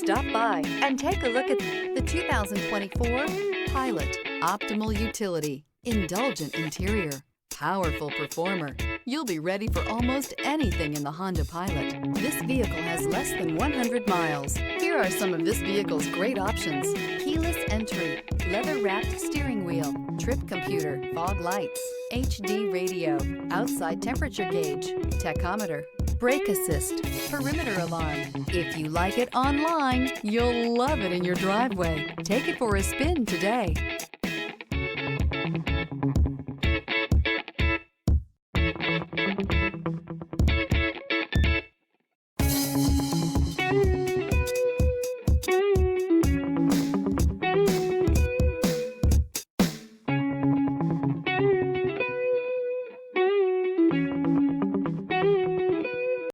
Stop by and take a look at the 2024 Pilot. Optimal utility, indulgent interior, powerful performer. You'll be ready for almost anything in the Honda Pilot. This vehicle has less than 100 miles. Here are some of this vehicle's great options: keyless entry, leather-wrapped steering wheel, trip computer, fog lights, HD radio, outside temperature gauge, tachometer, brake assist, perimeter alarm. If you like it online, you'll love it in your driveway. Take it for a spin today.